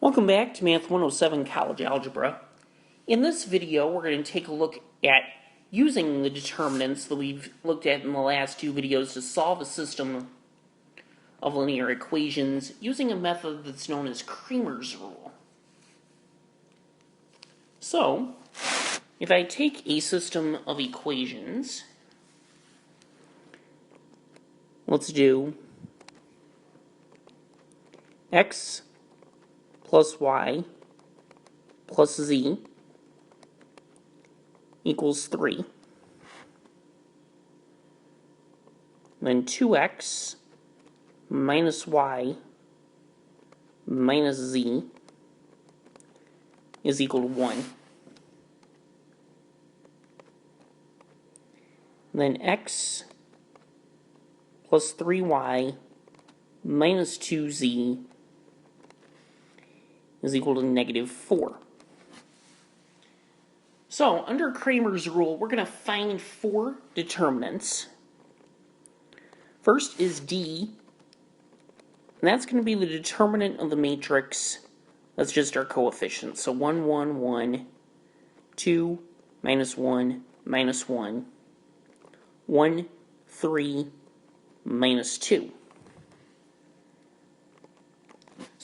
Welcome back to Math 107 College Algebra. In this video, we're going to take a look at using the determinants that we've looked at in the last two videos to solve a system of linear equations using a method that's known as Cramer's rule. So, if I take a system of equations, let's do x plus y plus z equals 3. Then 2x minus y minus z is equal to 1. Then x plus 3y minus 2z is equal to negative 4. So, under Cramer's rule, we're going to find four determinants. First is D, and that's going to be the determinant of the matrix. That's just our coefficients. So 1, 1, 1, 2, minus 1, minus 1, 1, 3, minus 2.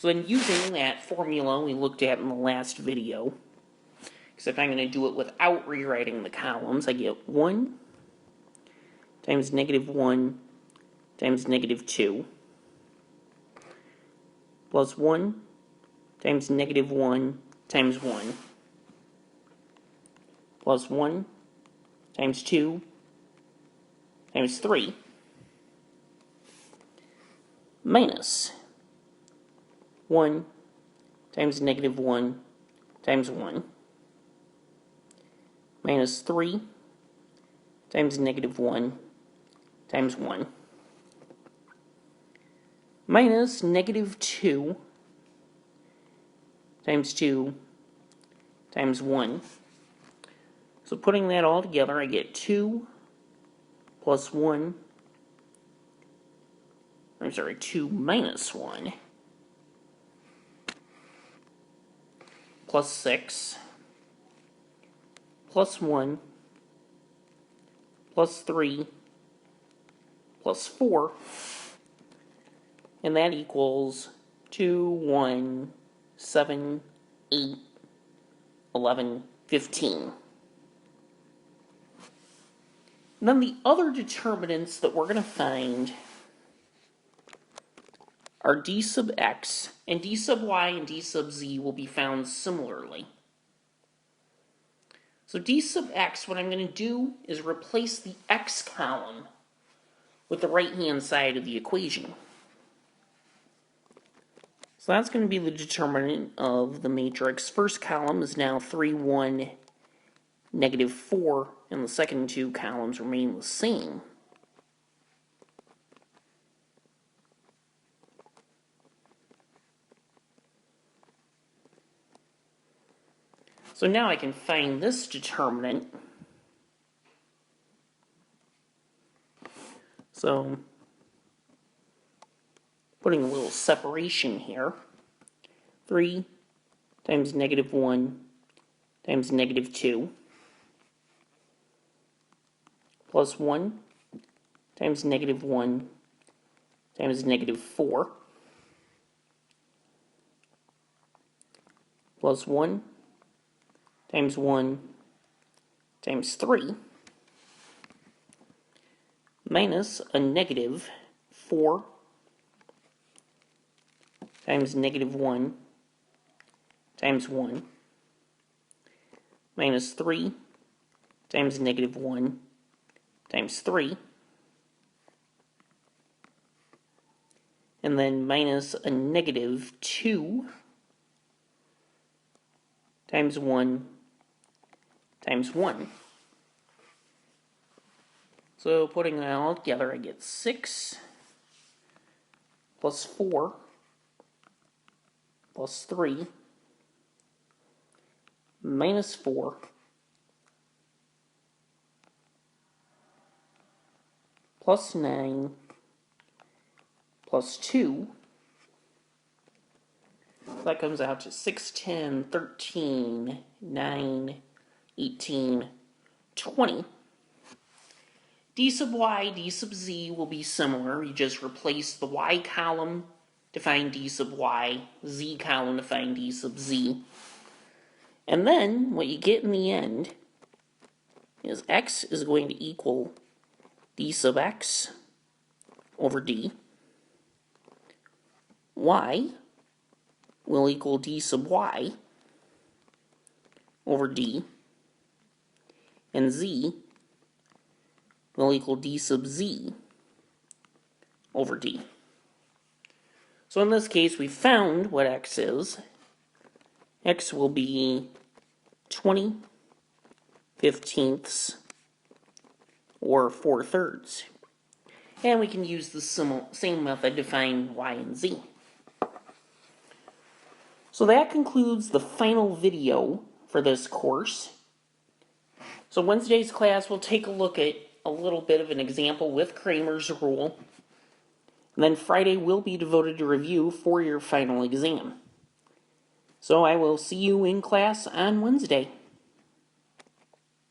So then using that formula we looked at in the last video, because if I'm going to do it without rewriting the columns, I get 1 times negative 1 times negative 2 plus 1 times negative 1 times 1 plus 1 times 2 times 3 minus 1 times negative 1 times 1 minus 3 times negative 1 times 1 minus negative 2 times 2 times 1. So putting that all together, I get 2 plus 1, 2 minus 1 plus 6 plus 1 plus 3 plus 4, and that equals 2, 1, 7, 8, 11, 15. And then the other determinants that we're going to find are d sub x, and d sub y and d sub z will be found similarly. So d sub x, what I'm going to do is replace the x column with the right-hand side of the equation. So that's going to be the determinant of the matrix. First column is now 3, 1, negative 4, and the second two columns remain the same. So now I can find this determinant. So, putting a little separation here. 3 times negative 1 times negative 2 plus 1 times negative 1 times negative 4 plus 1 times 1 times 3 minus a negative 4 times negative 1 times 1 minus 3 times negative 1 times 3, and then minus a negative 2 times 1 times 1. So putting that all together, I get 6 plus 4 plus 3 minus 4 plus 9 plus 2 That comes out to 6, 10, 13, 9, 18, 20. D sub y, d sub z will be similar. You just replace the y column to find d sub y, z column to find d sub z. And then what you get in the end is x is going to equal d sub x over d. Y will equal d sub y over d. And z will equal d sub z over d. So in this case, we found what x is. X will be 20 15ths or 4/3. And we can use the same method to find y and z. So that concludes the final video for this course. So Wednesday's class will take a look at a little bit of an example with Cramer's rule. And then Friday will be devoted to review for your final exam. So I will see you in class on Wednesday.